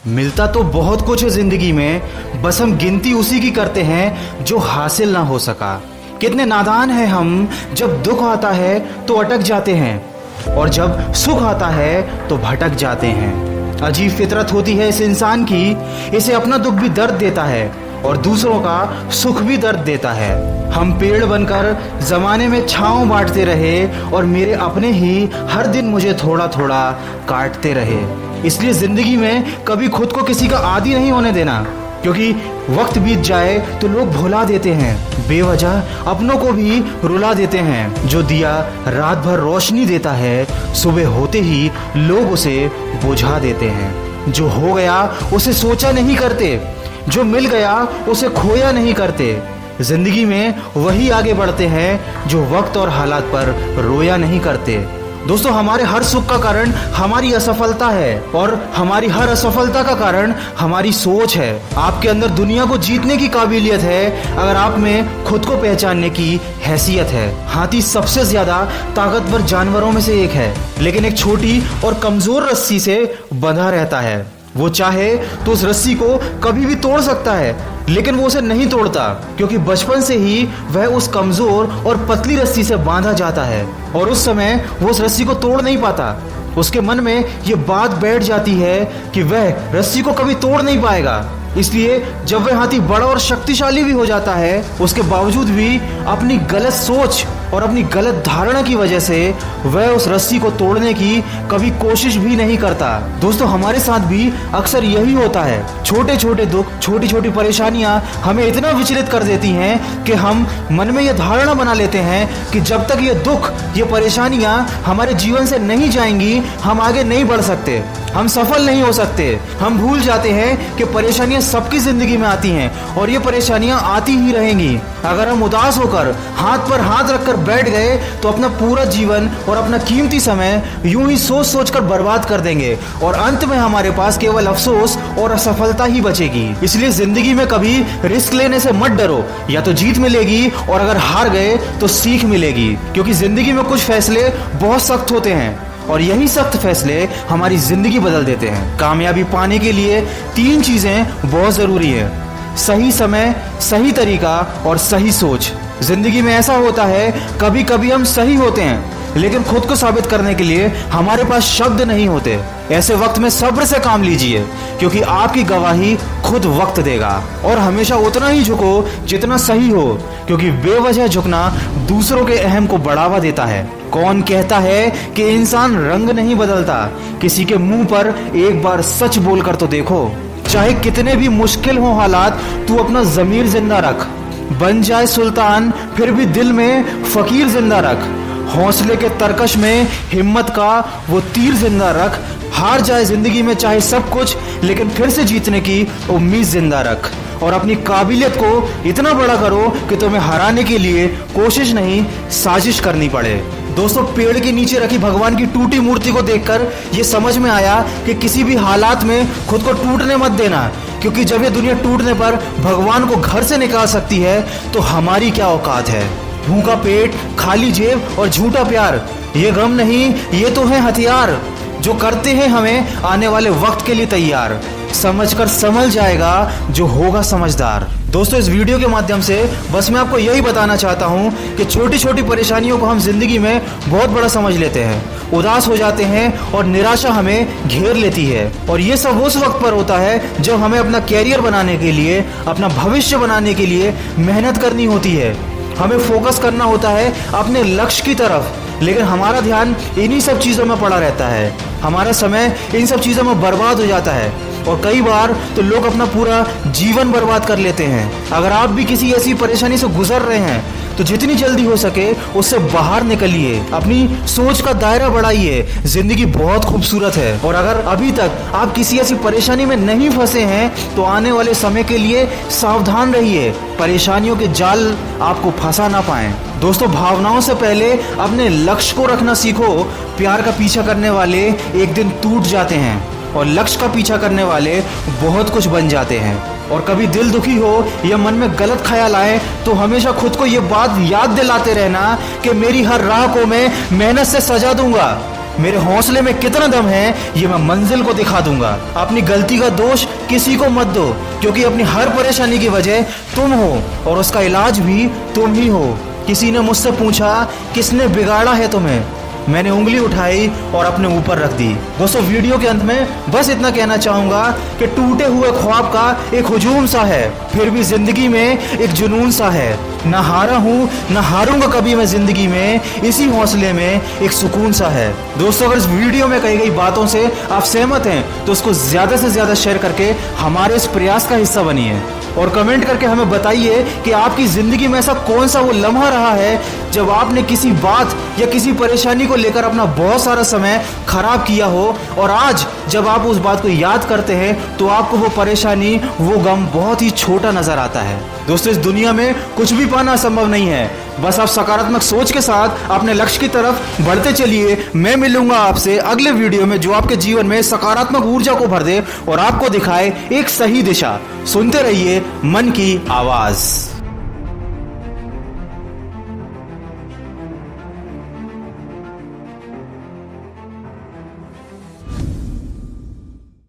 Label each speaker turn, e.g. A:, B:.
A: मिलता तो बहुत कुछ है जिंदगी में, बस हम गिनती उसी की करते हैं जो हासिल ना हो सका। कितने नादान हैं हम, जब दुख आता है तो अटक जाते हैं और जब सुख आता है तो भटक जाते हैं। अजीब फितरत होती है इस इंसान की, इसे अपना दुख भी दर्द देता है और दूसरों का सुख भी दर्द देता है। हम पेड़ बनकर जमाने में छांव बांटते रहे और मेरे अपने ही हर दिन मुझे थोड़ा थोड़ा काटते रहे। इसलिए जिंदगी में कभी खुद को किसी का आदी नहीं होने देना, क्योंकि वक्त बीत जाए तो लोग भुला देते हैं, बेवजह अपनों को भी रुला देते हैं। जो दिया रात भर रोशनी देता है, सुबह होते ही लोग उसे बुझा देते हैं। जो हो गया उसे सोचा नहीं करते, जो मिल गया उसे खोया नहीं करते। जिंदगी में वही आगे बढ़ते हैं जो वक्त और हालात पर रोया नहीं करते। दोस्तों, हमारे हर सुख का कारण हमारी असफलता है और हमारी हर असफलता का कारण हमारी सोच है। आपके अंदर दुनिया को जीतने की काबिलियत है अगर आप में खुद को पहचानने की हैसियत है। हाथी सबसे ज्यादा ताकतवर जानवरों में से एक है, लेकिन एक छोटी और कमजोर रस्सी से बंधा रहता है। वो चाहे तो उस रस्सी को कभी भी तोड़ सकता है, लेकिन वो उसे नहीं तोड़ता, क्योंकि बचपन से ही वह उस कमजोर और पतली रस्सी से बांधा जाता है और उस समय वो उस रस्सी को तोड़ नहीं पाता। उसके मन में ये बात बैठ जाती है कि वह रस्सी को कभी तोड़ नहीं पाएगा। इसलिए जब वह हाथी बड़ा और शक्तिशाली भी हो जाता है, उसके बावजूद भी अपनी गलत सोच और अपनी गलत धारणा की वजह से वह उस रस्सी को तोड़ने की कभी कोशिश भी नहीं करता। दोस्तों, हमारे साथ भी अक्सर यही होता है। छोटे छोटे दुख, छोटी छोटी परेशानियां हमें इतना विचलित कर देती हैं कि हम मन में यह धारणा बना लेते हैं कि जब तक ये दुख, ये परेशानियां हमारे जीवन से नहीं जाएंगी, हम आगे नहीं बढ़ सकते, हम सफल नहीं हो सकते। हम भूल जाते हैं कि परेशानियां सबकी जिंदगी में आती हैं और ये परेशानियां आती ही रहेंगी। अगर हम उदास होकर हाथ पर हाथ रखकर बैठ गए तो अपना पूरा जीवन और अपना कीमती समय यूं ही सोच सोच कर बर्बाद कर देंगे और अंत में हमारे पास केवल अफसोस और असफलता ही बचेगी। इसलिए जिंदगी में कभी रिस्क लेने से मत डरो, या तो जीत मिलेगी और अगर हार गए तो सीख मिलेगी, क्योंकि जिंदगी में कुछ फैसले बहुत सख्त होते हैं और यही सख्त फैसले हमारी जिंदगी बदल देते हैं। कामयाबी पाने के लिए 3 चीजें बहुत जरूरी है: सही समय, सही तरीका और सही सोच। जिंदगी में ऐसा होता है, कभी कभी हम सही होते हैं लेकिन खुद को साबित करने के लिए हमारे पास शब्द नहीं होते। ऐसे वक्त में सब्र से काम लीजिए, क्योंकि आपकी गवाही खुद वक्त देगा। और हमेशा उतना ही झुको जितना सही हो, क्योंकि बेवजह झुकना दूसरों के अहम को बढ़ावा देता है। कौन कहता है कि इंसान रंग नहीं बदलता? किसी के मुंह पर एक बार सच बोलकर तो देखो। चाहे कितने भी मुश्किल हो हालात, तू अपना जमीर जिंदा रख। बन जाए सुल्तान फिर भी दिल में फकीर जिंदा रख। हौसले के तरकश में हिम्मत का वो तीर जिंदा रख। हार जाए जिंदगी में चाहे सब कुछ, लेकिन फिर से जीतने की उम्मीद जिंदा रख। और अपनी काबिलियत को इतना बड़ा करो कि तुम्हें हराने के लिए कोशिश नहीं, साजिश करनी पड़े। दोस्तों, पेड़ के नीचे रखी भगवान की टूटी मूर्ति को देखकर ये समझ में आया कि किसी भी हालात में खुद को टूटने मत देना, क्योंकि जब ये दुनिया टूटने पर भगवान को घर से निकाल सकती है तो हमारी क्या औकात है। भूखा पेट, खाली जेब और झूठा प्यार, ये गम नहीं, ये तो है हथियार जो करते हैं हमें आने वाले वक्त के लिए तैयार। समझकर संभल जाएगा जो होगा समझदार। दोस्तों, इस वीडियो के माध्यम से बस मैं आपको यही बताना चाहता हूँ कि छोटी छोटी परेशानियों को हम जिंदगी में बहुत बड़ा समझ लेते हैं, उदास हो जाते हैं और निराशा हमें घेर लेती है। और ये सब उस वक्त पर होता है जब हमें अपना कैरियर बनाने के लिए, अपना भविष्य बनाने के लिए मेहनत करनी होती है। हमें फोकस करना होता है अपने लक्ष्य की तरफ, लेकिन हमारा ध्यान इन्हीं सब चीज़ों में पड़ा रहता है। हमारा समय इन सब चीज़ों में बर्बाद हो जाता है और कई बार तो लोग अपना पूरा जीवन बर्बाद कर लेते हैं। अगर आप भी किसी ऐसी परेशानी से गुजर रहे हैं तो जितनी जल्दी हो सके उससे बाहर निकलिए, अपनी सोच का दायरा बढ़ाइए। जिंदगी बहुत खूबसूरत है और अगर अभी तक आप किसी ऐसी परेशानी में नहीं फंसे हैं तो आने वाले समय के लिए सावधान रहिए, परेशानियों के जाल आपको फंसा ना पाएं। दोस्तों, भावनाओं से पहले अपने लक्ष्य को रखना सीखो। प्यार का पीछा करने वाले एक दिन टूट जाते हैं और लक्ष्य का पीछा करने वाले बहुत कुछ बन जाते हैं। और कभी दिल दुखी हो या मन में गलत ख्याल आए तो हमेशा खुद को ये बात याद दिलाते रहना कि मेरी हर राह को मैं मेहनत से सजा दूंगा। मेरे हौसले में कितना दम है ये मैं मंजिल को दिखा दूंगा। अपनी गलती का दोष किसी को मत दो, क्योंकि अपनी हर परेशानी की वजह तुम हो और उसका इलाज भी तुम ही हो। किसी ने मुझसे पूछा किसने बिगाड़ा है तुम्हें, मैंने उंगली उठाई और अपने ऊपर रख दी। दोस्तों, वीडियो के अंत में बस इतना कहना चाहूंगा कि टूटे हुए ख्वाब का एक हुजूम सा है, फिर भी जिंदगी में एक जुनून सा है। ना हारा हूं ना हारूंगा कभी मैं जिंदगी में, इसी हौसले में एक सुकून सा है। दोस्तों, अगर इस वीडियो में कही गई बातों से आप सहमत हैं तो उसको ज्यादा से ज्यादा शेयर करके हमारे इस प्रयास का हिस्सा बनिए और कमेंट करके हमें बताइए कि आपकी जिंदगी में ऐसा कौन सा वो लम्हा रहा है जब आपने किसी बात या किसी परेशानी को लेकर अपना बहुत सारा समय खराब किया हो और आज जब आप उस बात को याद करते हैं तो आपको वो परेशानी, वो गम बहुत ही छोटा नजर आता है। दोस्तों, इस दुनिया में कुछ भी पाना संभव नहीं है, बस आप सकारात्मक सोच के साथ अपने लक्ष्य की तरफ बढ़ते चलिए। मैं मिलूंगा आपसे अगले वीडियो में जो आपके जीवन में सकारात्मक ऊर्जा को भर दे और आपको दिखाए एक सही दिशा। सुनते रहिए मन की आवाज।